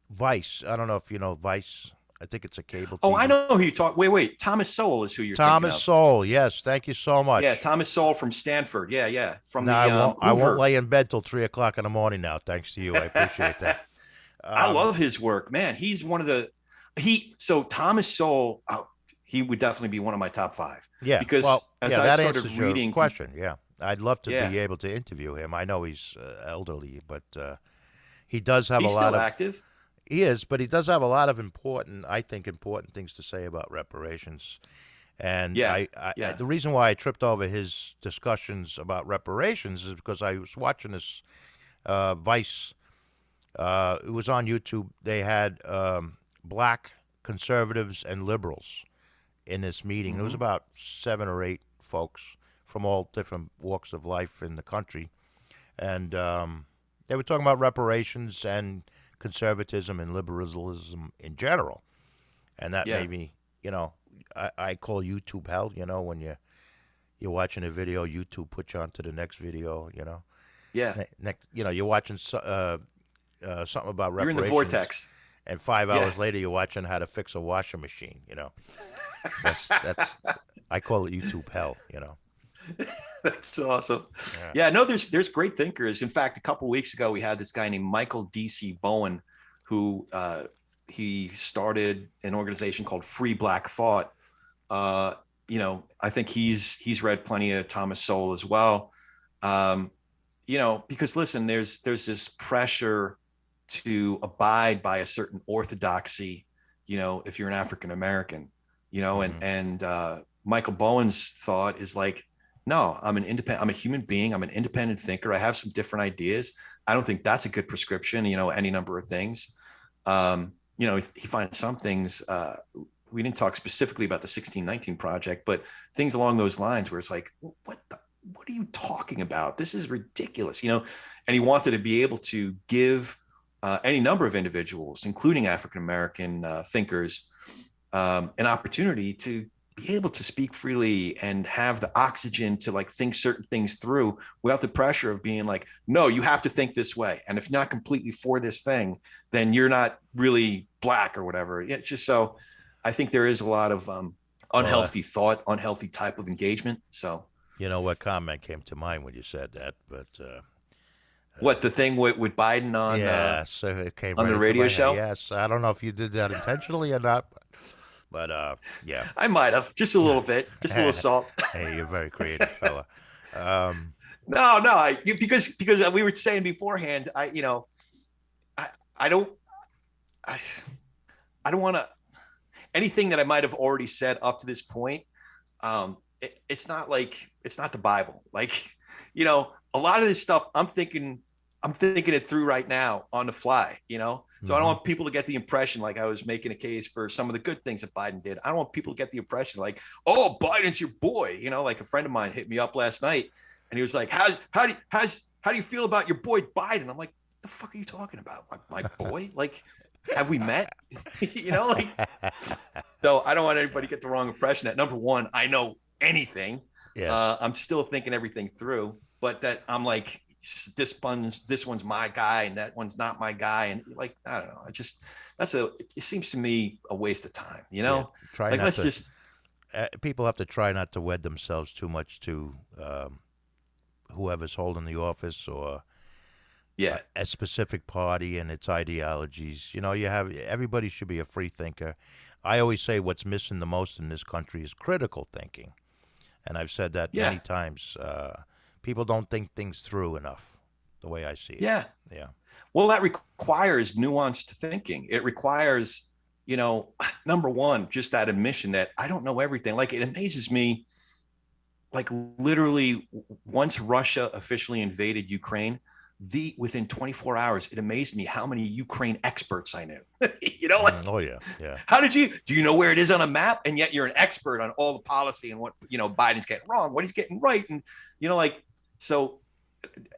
Vice. I don't know if you know Vice. I think it's a cable Oh, I TV. know who you talk. Wait. Thomas Sowell is who you're thinking Thomas of. Sowell. Yes, thank you so Yeah, much. Thomas Sowell from Stanford. Yeah, yeah, from Now the I won't Hoover. lay in bed till 3 o'clock in the morning now. Thanks to you, I appreciate that. I Um, love his work, man. He's one of the he. So Thomas Sowell, he would definitely be one of my top five yeah, because well, as yeah, I that started answers your reading, question. Yeah, I'd love to yeah, be able to interview him. I know he's elderly, but he does have a he's lot still of. active. He is, but he does have a lot of important, I think, important things to say about reparations. And Yeah, yeah, the reason why I tripped over his discussions about reparations is because I was watching this Vice. It was on YouTube. They had black conservatives and liberals in this meeting. There was hmm about 7 or 8 folks from all different walks of life in the country, and they were talking about reparations and conservatism and liberalism in general. And that yeah, made me, you know, I call YouTube hell. When you're watching a video, YouTube puts you onto the next video. yeah. Next, you're watching something about You're in the reparations, vortex. and five Yeah, hours later you're watching how to fix a washing machine. That's I call it YouTube hell. that's awesome. Yeah. Yeah, no, there's great thinkers. In fact, a couple of weeks ago, we had this guy named Michael D.C. Bowen, who he started an organization called Free Black Thought. Uh, I think he's read plenty of Thomas Sowell as well. Um, because listen, there's this pressure to abide by a certain orthodoxy, if you're an African American, Hmm. and Michael Bowen's thought is like, no, I'm a human being, I'm an independent thinker, I have some different ideas. I don't think that's a good prescription, any number of things. He finds some things, we didn't talk specifically about the 1619 project, but things along those lines where it's like, what are you talking about? This is ridiculous, and he wanted to be able to give any number of individuals, including African American thinkers, an opportunity to be able to speak freely and have the oxygen to like think certain things through without the pressure of being like, no, you have to think this way. And if you're not completely for this thing, then you're not really black or whatever. It's just so I think there is a lot of Well, unhealthy thought, unhealthy type of engagement. So you know what comment came to mind when you said that, but what the thing with Biden yeah, so it came on right the into radio my head. show? Yes, I don't know if you did that intentionally or not, but yeah. I might have just a little bit, just a little salt. Hey, you're a very creative fella. Um, No, because we were saying beforehand, I I don't I, I don't want to anything that I might have already said up to this point. It's not the Bible. Like, a lot of this stuff I'm thinking it through right now on the fly. So I don't mhm. want people to get the impression like I was making a case for some of the good things that Biden did. I don't want people to get the impression like, oh, Biden's your boy. Like a friend of mine hit me up last night and he was like, how do you feel about your boy Biden? I'm like, the fuck are you talking about? My boy? Like, have we met? Like, so I don't want anybody to get the wrong impression that number one, I know anything. Yes. I'm still thinking everything through, but that I'm like, this one's my guy and that one's not my guy. And like, I don't know. It seems to me a waste of time, Yeah. Try like, not let's to. just, people have to try not to wed themselves too much to whoever's holding the office or Yeah. a specific party and its ideologies. You know, you have everybody should be a free thinker. I always say what's missing the most in this country is critical thinking, and I've said that Yeah. many times. People don't think things through enough, the way I see it. Yeah. Yeah. Well, that requires nuanced thinking. It requires, number one, just that admission that I don't know everything. Like, it amazes me, like, literally, once Russia officially invaded Ukraine, within 24 hours, it amazed me how many Ukraine experts I knew. Like, Oh yeah, yeah. how do you know where it is on a map? And yet you're an expert on all the policy and what, Biden's getting wrong, what he's getting right. And, like, so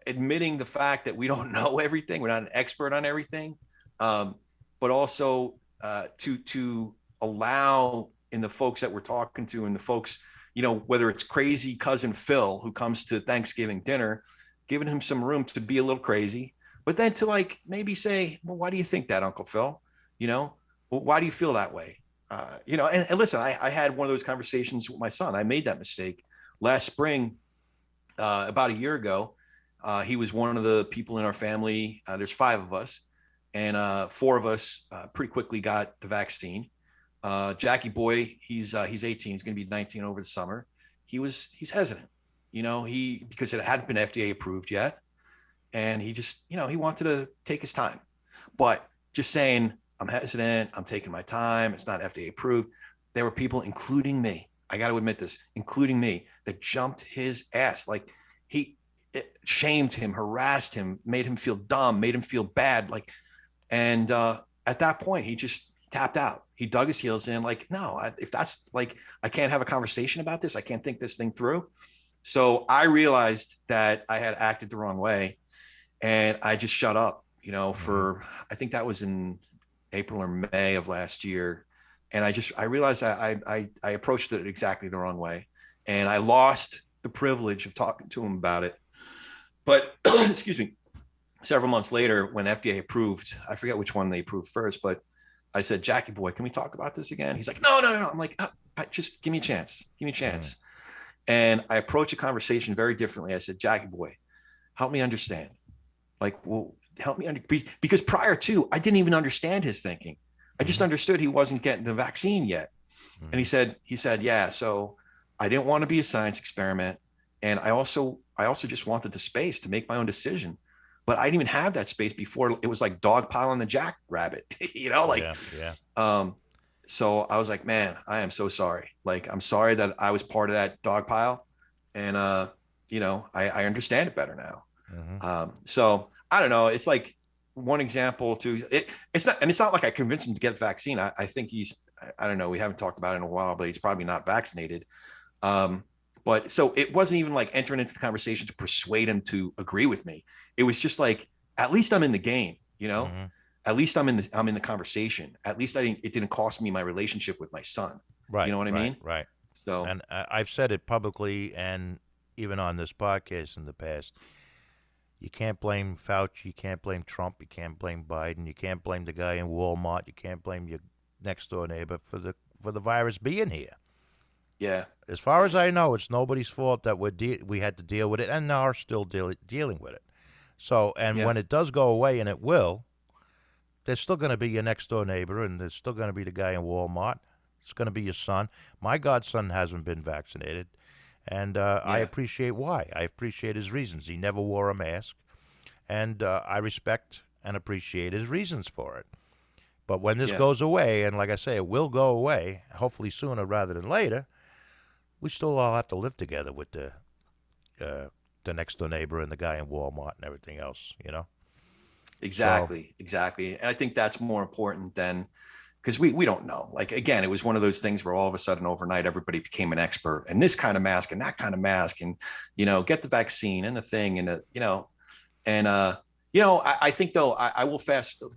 admitting the fact that we don't know everything, we're not an expert on everything, but also to allow in the folks that we're talking to and the folks, whether it's crazy cousin Phil who comes to Thanksgiving dinner, giving him some room to be a little crazy, but then to, like, maybe say, well, why do you think that, Uncle Phil? Well, why do you feel that way? And listen, I had one of those conversations with my son. I made that mistake last spring, about a year ago. He was one of the people in our family. There's 5 of us, and 4 of us pretty quickly got the vaccine. Jackie boy, he's 18. He's going to be 19 over the summer. He's hesitant, because it hadn't been FDA approved yet, and he just, he wanted to take his time. But just saying, I'm hesitant, I'm taking my time, it's not FDA approved. There were people, including me, I got to admit this, including me, that jumped his ass. Like, it shamed him, harassed him, made him feel dumb, made him feel bad. Like, and at that point, he just tapped out. He dug his heels in, like, no, if that's, like, I can't have a conversation about this, I can't think this thing through. So I realized that I had acted the wrong way, and I just shut up, for, I think that was in April or May of last year. And I realized I approached it exactly the wrong way, and I lost the privilege of talking to him about it. But excuse me, several months later, when FDA approved, I forget which one they approved first, but I said, Jackie boy, can we talk about this again? He's like, no. I'm like, just give me a chance. Give me a chance. And I approached a conversation very differently. I said, Jackie boy, help me understand. Like, well, help me because prior to, I didn't even understand his thinking. I just understood he wasn't getting the vaccine yet. And he said, yeah, so I didn't want to be a science experiment. And I also just wanted the space to make my own decision. But I didn't even have that space before. It was like dogpiling the jackrabbit, like, yeah. So I was like, man, I am so sorry. Like, I'm sorry that I was part of that dog pile. And, I understand it better now. So I don't know. It's like one example too. It's not like I convinced him to get the vaccine. I think I don't know. We haven't talked about it in a while, but he's probably not vaccinated. But so it wasn't even like entering into the conversation to persuade him to agree with me. It was just like, at least I'm in the game, at least I'm in the conversation. At least it didn't cost me my relationship with my son. Right. You know what I mean? Right. So, and I've said it publicly and even on this podcast in the past. You can't blame Fauci. You can't blame Trump. You can't blame Biden. You can't blame the guy in Walmart. You can't blame your next door neighbor for the virus being here. yeah. As far as I know, it's nobody's fault that we had to deal with it and are still dealing with it. So, and when it does go away, and it will, there's still going to be your next door neighbor, and there's still going to be the guy in Walmart. It's going to be your son. My godson hasn't been vaccinated, and I appreciate why. I appreciate his reasons. He never wore a mask, and I respect and appreciate his reasons for it. But when this goes away, and like I say, it will go away, hopefully sooner rather than later, we still all have to live together with the next door neighbor and the guy in Walmart and everything else, Exactly. And I think that's more important than, because we don't know. Like, again, it was one of those things where all of a sudden overnight everybody became an expert and this kind of mask and that kind of mask and get the vaccine and the thing and I think though I will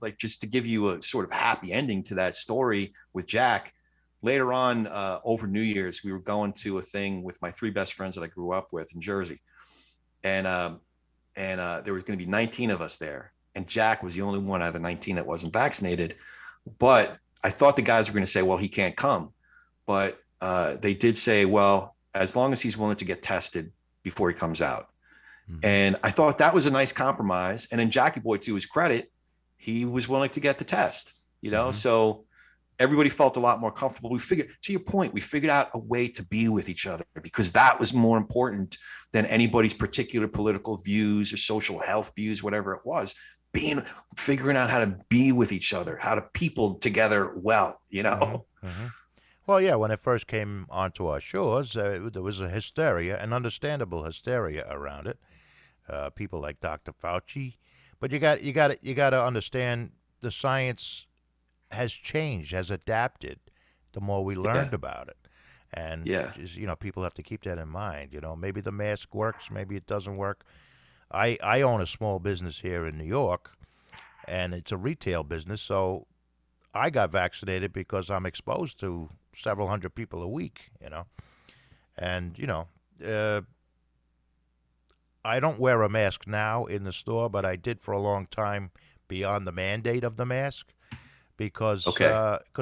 like just to give you a sort of happy ending to that story with Jack. Later on over New Year's, we were going to a thing with my 3 best friends that I grew up with in Jersey, and there was going to be 19 of us there. And Jack was the only one out of the 19 that wasn't vaccinated. But I thought the guys were going to say, well, he can't come. But they did say, well, as long as he's willing to get tested before he comes out. Hmm. And I thought that was a nice compromise. And then Jackie Boy, to his credit, he was willing to get the test, Hmm. so everybody felt a lot more comfortable. We figured, to your point, we figured out a way to be with each other because that was more important than anybody's particular political views or social health views, whatever it was. Figuring out how to be with each other, how to people together Hmm. Hmm. Well, yeah, when it first came onto our shores, there was a hysteria, an understandable hysteria around it. People like Dr. Fauci, but you got to understand the science has changed, has adapted. The more we Yeah, learned about it, and yeah, just people have to keep that in mind. Maybe the mask works, maybe it doesn't work. I own a small business here in New York, and it's a retail business, so I got vaccinated because I'm exposed to several hundred people a week. And uh, I don't wear a mask now in the store, but I did for a long time beyond the mandate of the mask because okay,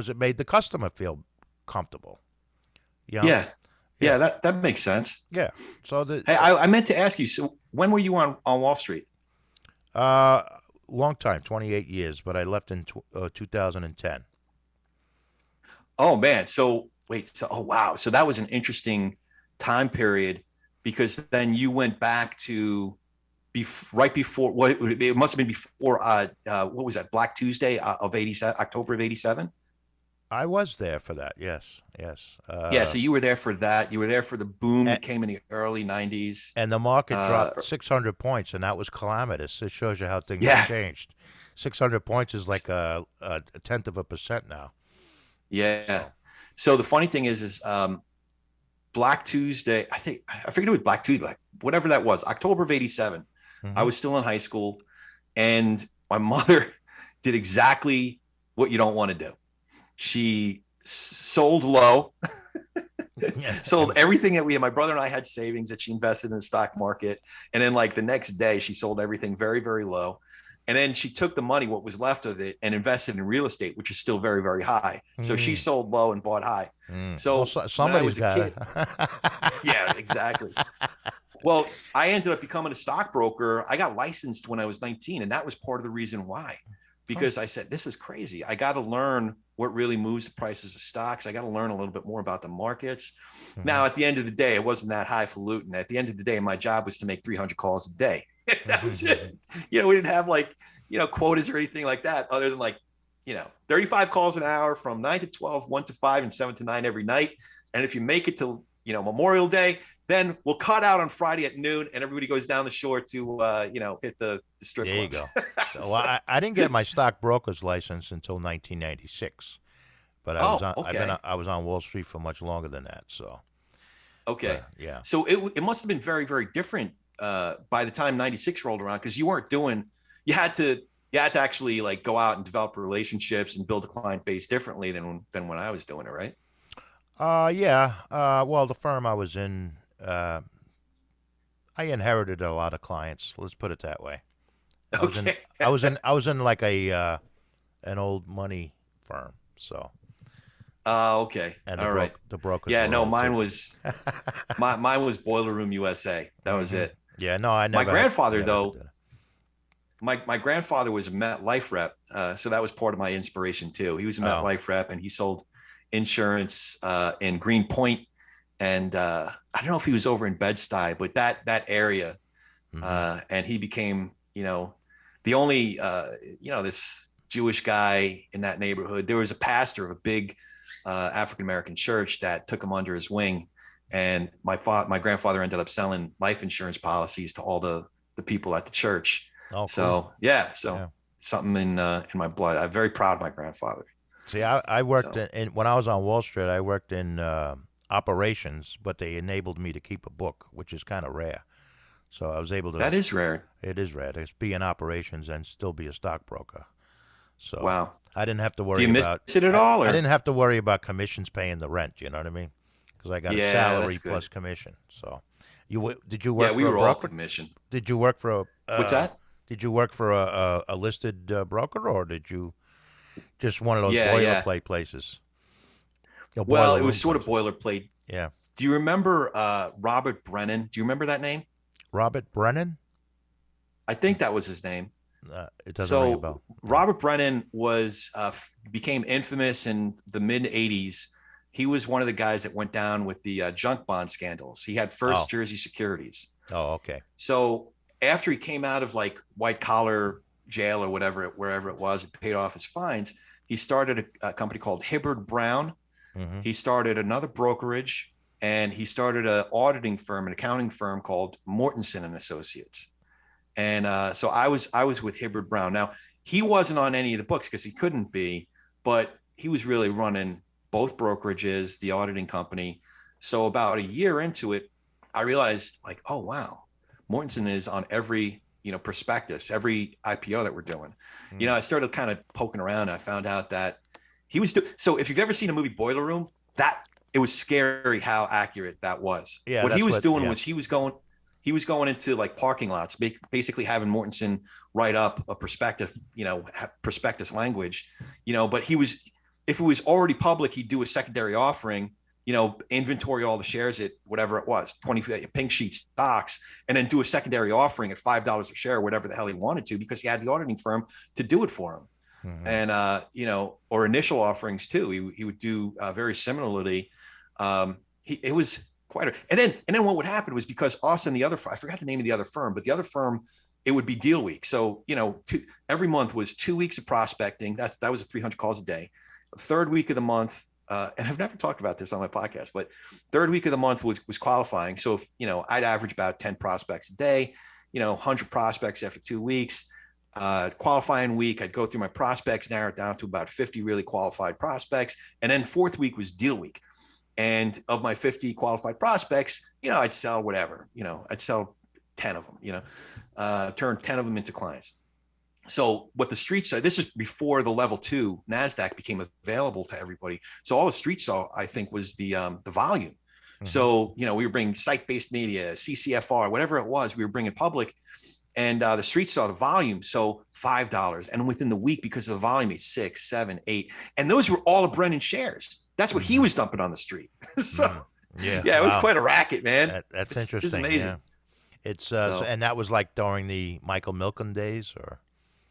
it made the customer feel comfortable. You know, yeah, yeah, yeah. That makes sense. yeah. So the Hey, I meant to ask you. So, when were you on Wall Street? uh, long time, 28 years, but I left in 2010. Oh man. So wait. So wow. So that was an interesting time period because then you went back to right before what it must have been before what was that, Black Tuesday of 87, October of 87. I was there for that. Yes, yes. Yeah, so you were there for that. You were there for the boom And, that came in the early 90s. and the market uh dropped 600 points, and that was calamitous. It shows you how things have yeah, changed. 600 points is like a tenth of a percent now. yeah. So. So the funny thing is Black Tuesday, I think I forget it was Black Tuesday, like whatever that was, October of 87. I Hmm. was still in high school, and my mother did exactly what you don't want to do. She sold low, sold everything that we had. My brother and I had savings that she invested in the stock market. And then, like, the next day, she sold everything very, very low. And then she took the money, what was left of it, and invested in real estate, which is still very, very high. So she Mm, sold low and bought high. well, So when I somebody's was a got kid, to. yeah, exactly. Well, I ended up becoming a stockbroker. I got licensed when I was 19, and that was part of the reason why. Oh. Because I said, this is crazy. I got to learn what really moves the prices of stocks. I got to learn a little bit more about the markets. Hmm. Now, at the end of the day, it wasn't that highfalutin. At the end of the day, my job was to make 300 calls a day. That was it. We didn't have like, quotas or anything like that, other than like, 35 calls an hour from 9 to 12, 1 to 5, and 7 to 9 every night. And if you make it to, Memorial Day, then we'll cut out on Friday at noon, and everybody goes down the shore to hit the strip There you clubs. go. So So, I didn't get my stockbroker's license until 1996, but oh, okay, I was on Wall Street for much longer than that. So, okay. but yeah. So it must have been very, very different by the time '96 rolled around, because you weren't doing. You had to actually like go out and develop relationships and build a client base differently than when I was doing it, right? Yeah. Well, the firm I was in, I inherited a lot of clients. Let's put it that way. I was in Okay. I was in like a an old money firm. So, Okay. and All right. the brokers Yeah. were No, old mine too. was mine was Boiler Room USA. That was Hmm. it. Yeah, no, I My grandfather, never had to though, do that. my grandfather was a Met Life rep, so that was part of my inspiration too. He was a Met Oh. Life rep, and he sold insurance in Greenpoint, and I don't know if he was over in Bed-Stuy, but that area, Hmm. and he became, the only, this Jewish guy in that neighborhood. There was a pastor of a big African American church that took him under his wing, and my grandfather ended up selling life insurance policies to all the people at the church. Oh, cool. So yeah, so Yeah. something in my blood. I'm very proud of my grandfather. See, I worked So when I was on Wall Street. I worked in operations, but they enabled me to keep a book, which is kind of rare. So I was able to. that is rare. It is rare to be in operations and still be a stockbroker. So Wow. I didn't have to Do worry you miss about. it at all, I or? didn't have to worry about commissions paying the rent. You know what I mean? Because I got a Yeah, salary that's plus good. commission. So, did you Yeah, work we for a were all broker? commissioned. Did you work for What's that? did you work for a listed broker, or did you just one of those Yeah, yeah. boilerplate places? A Well, boiler it was room sort of places. boilerplate. Yeah. Do you remember Robert Brennan? Do you remember that name? Robert Brennan? I think that was his name. It doesn't ring a So bell. Yeah. Robert Brennan was became infamous in the mid '80s. He was one of the guys that went down with the junk bond scandals. He had First Oh. Jersey Securities. Oh, okay. So after he came out of like white collar jail or whatever, wherever it was, and paid off his fines, he started a company called Hibbard Brown. Mm-hmm. He started another brokerage, and he started an auditing firm, an accounting firm called Mortensen and Associates. And so I was with Hibbard Brown. Now he wasn't on any of the books because he couldn't be, but he was really running both brokerages, the auditing company. So about a year into it, I realized like, oh wow, Mortensen is on every prospectus, every IPO that we're doing. Mm. I started kind of poking around. And I found out that he was so. If you've ever seen a movie Boiler Room, that it was scary how accurate that was. Yeah, What he that's was what. doing Yeah. was he was going into like parking lots, basically having Mortensen write up a prospectus language, but if it was already public, he'd do a secondary offering, inventory all the shares at whatever it was, 20 pink sheet stocks, and then do a secondary offering at $5 a share, whatever the hell he wanted to, because he had the auditing firm to do it for him. Mm-hmm. And, or initial offerings too. He would do very similarly. It was quite and then what would happen was, because us and the other, I forgot the name of the other firm, but the other firm, it would be deal week. So, every month was 2 weeks of prospecting. That was 300 calls a day. Third week of the month, and I've never talked about this on my podcast, but third week of the month was qualifying. So if, I'd average about 10 prospects a day, 100 prospects after 2 weeks. Qualifying week, I'd go through my prospects, narrow it down to about 50 really qualified prospects. And then fourth week was deal week. And of my 50 qualified prospects, I'd sell whatever, I'd sell 10 of them, turn 10 of them into clients. So what the street saw, this is before the level 2 NASDAQ became available to everybody. So all the street saw, I think, was the volume. Mm-hmm. So, we were bringing site-based media, CCFR, whatever it was, we were bringing public. And the street saw the volume, so $5. And within the week, because of the volume, it's 6, 7, 8. And those were all of Brennan shares. That's what he was dumping on the street. So, yeah, it was quite a racket, man. That's interesting. It's amazing. Yeah. It's and that was like during the Michael Milken days, or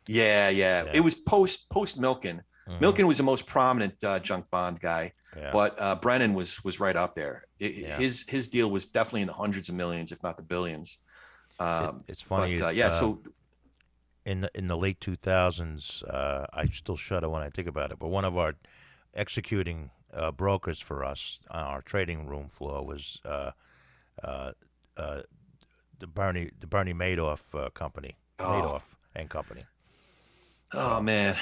yeah. It was post Milken. Mm-hmm. Milken was the most prominent junk bond guy, but Brennan was right up there. His deal was definitely in the hundreds of millions, if not the billions. It's funny. But, so in the late 2000s, I still shudder when I think about it. But one of our executing brokers for us on our trading room floor was the Bernie Madoff company, Madoff and Company. Oh man,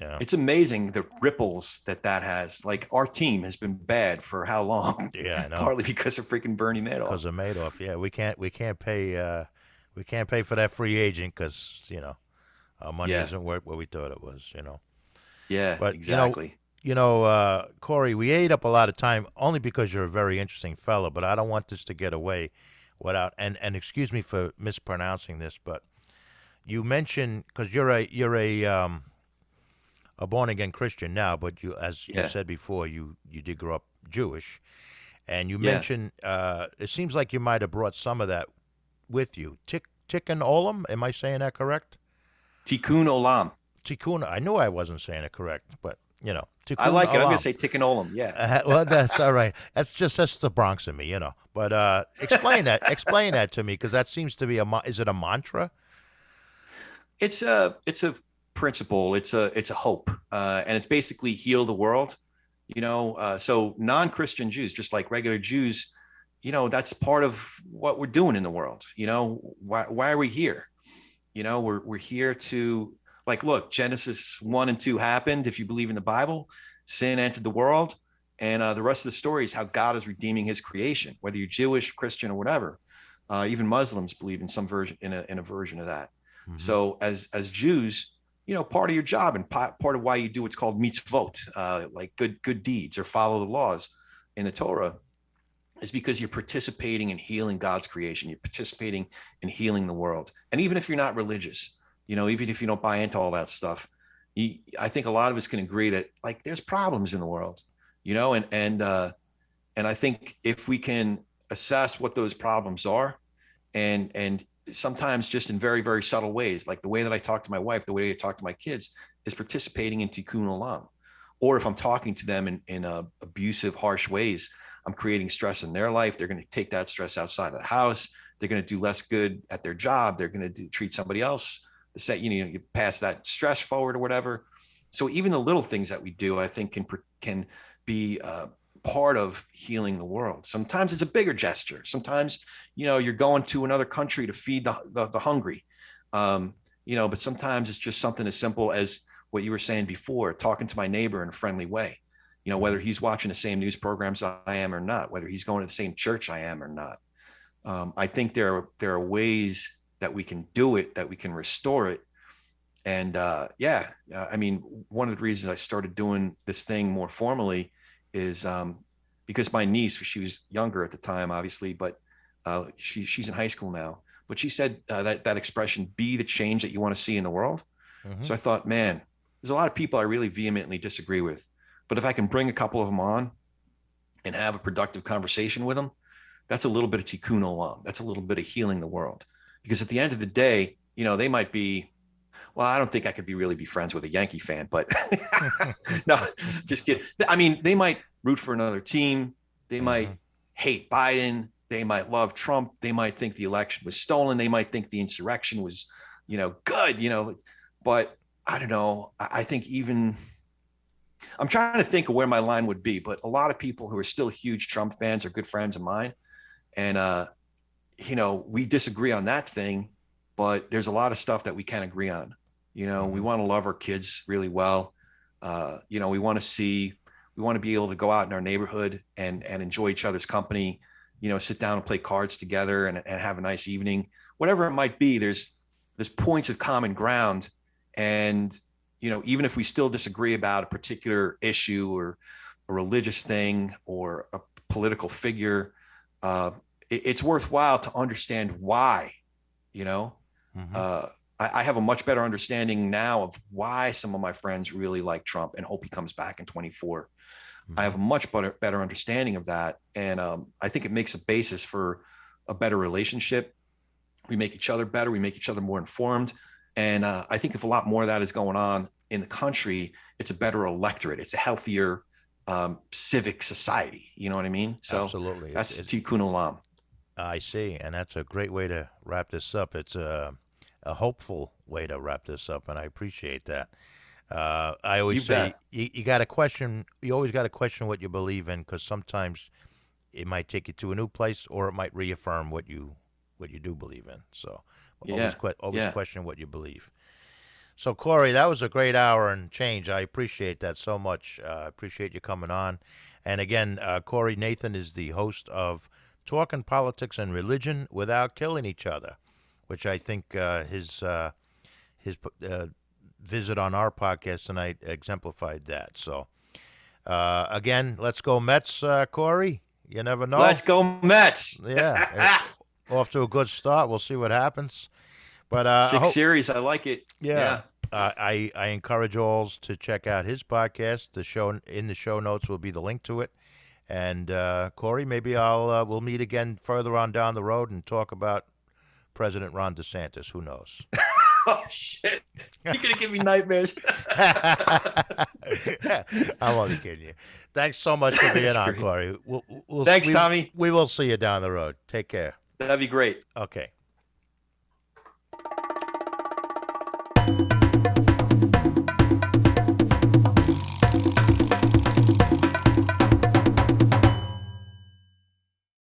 yeah, it's amazing the ripples that has. Like, our team has been bad for how long? Yeah, I know. Partly because of freaking Bernie Madoff. Because of Madoff, yeah. We can't pay for that free agent because our money isn't worth what we thought it was. Yeah, but exactly. Corey, we ate up a lot of time only because you're a very interesting fellow. But I don't want this to get away without and excuse me for mispronouncing this, but you mentioned, because you're a born again Christian now, but you, as you said before, you did grow up Jewish, and you mentioned it seems like you might have brought some of that with you. Tikkun Olam, am I saying that correct? Tikkun Olam. Tikkun. I knew I wasn't saying it correct, but Tikkun I like it. Olam. I'm going to say Tikkun Olam. Yeah. Well, that's all right. That's the Bronx in me, But explain that. Explain that to me, because that seems to be is it a mantra? It's a principle. It's a hope, and it's basically heal the world. So non-Christian Jews, just like regular Jews, that's part of what we're doing in the world. Why are we here? We're here to, like, look, Genesis 1 and 2 happened. If you believe in the Bible, sin entered the world, and the rest of the story is how God is redeeming His creation. Whether you're Jewish, Christian, or whatever, even Muslims believe in some version in a version of that. Mm-hmm. So as Jews, part of your job and part of why you do what's called mitzvot, like good deeds or follow the laws in the Torah, is because you're participating in healing God's creation. You're participating in healing the world. And even if you're not religious, even if you don't buy into all that stuff, I think a lot of us can agree that, like, there's problems in the world. There's problems, and we need to And I think if we can assess what those problems are, and sometimes just in very, very subtle ways, like the way that I talk to my wife, the way I talk to my kids, is participating in Tikkun Olam. Or if I'm talking to them in abusive, harsh ways, I'm creating stress in their life. They're going to take that stress outside of the house. They're going to do less good at their job. They're going to treat somebody else to say, you pass that stress forward or whatever. So even the little things that we do, I think can be part of healing the world. Sometimes it's a bigger gesture. Sometimes, you're going to another country to feed the hungry. But sometimes it's just something as simple as what you were saying before, talking to my neighbor in a friendly way, whether he's watching the same news programs I am or not, whether he's going to the same church I am or not. I think there are ways that we can do it, that we can restore it. And I mean, one of the reasons I started doing this thing more formally is because my niece, she was younger at the time, obviously, but she's in high school now. But she said that expression, "Be the change that you want to see in the world." Mm-hmm. So I thought, man, there's a lot of people I really vehemently disagree with, but if I can bring a couple of them on and have a productive conversation with them, that's a little bit of Tikkun Olam. That's a little bit of healing the world. Because at the end of the day, they might be, well, I don't think I could really be friends with a Yankee fan, but no, just kidding. I mean, they might root for another team. They might hate Biden. They might love Trump. They might think the election was stolen. They might think the insurrection was, good, but I don't know. I think even I'm trying to think of where my line would be, but a lot of people who are still huge Trump fans are good friends of mine. And, we disagree on that thing, but there's a lot of stuff that we can agree on. We want to love our kids really well. We want to be able to go out in our neighborhood and enjoy each other's company, sit down and play cards together and have a nice evening, whatever it might be. There's points of common ground. And, even if we still disagree about a particular issue or a religious thing or a political figure, it's worthwhile to understand why, I have a much better understanding now of why some of my friends really like Trump and hope he comes back in 24. I have a much better understanding of that. And I think it makes a basis for a better relationship. We make each other better. We make each other more informed. And I think if a lot more of that is going on in the country, it's a better electorate. It's a healthier civic society. You know what I mean? So Absolutely. that's Tikkun Olam. I see. And that's a great way to wrap this up. It's a hopeful way to wrap this up, and I appreciate that. I always You say bet. you got to question. You always got to question what you believe in, because sometimes it might take you to a new place, or it might reaffirm what you do believe in. So Yeah. always Yeah. question what you believe. So Corey, that was a great hour and change. I appreciate that so much. I appreciate you coming on. And again, Corey Nathan is the host of Talking Politics and Religion Without Killing Each Other, which I think his visit on our podcast tonight exemplified that. So again, let's go Mets, Corey. You never Let's know. go Mets. Yeah, off to a good start. We'll see what happens. But I Six hope, series. I like it. yeah. Yeah. I encourage all to check out his podcast. The show in the show notes will be the link to it. And Corey, maybe we'll meet again further on down the road and talk about President Ron DeSantis. Who knows? Oh shit! You're gonna give me nightmares. I'm only kidding you. Thanks so much for being That's on, great. Corey. Thanks, Tommy. We will see you down the road. Take care. That'd be great. Okay.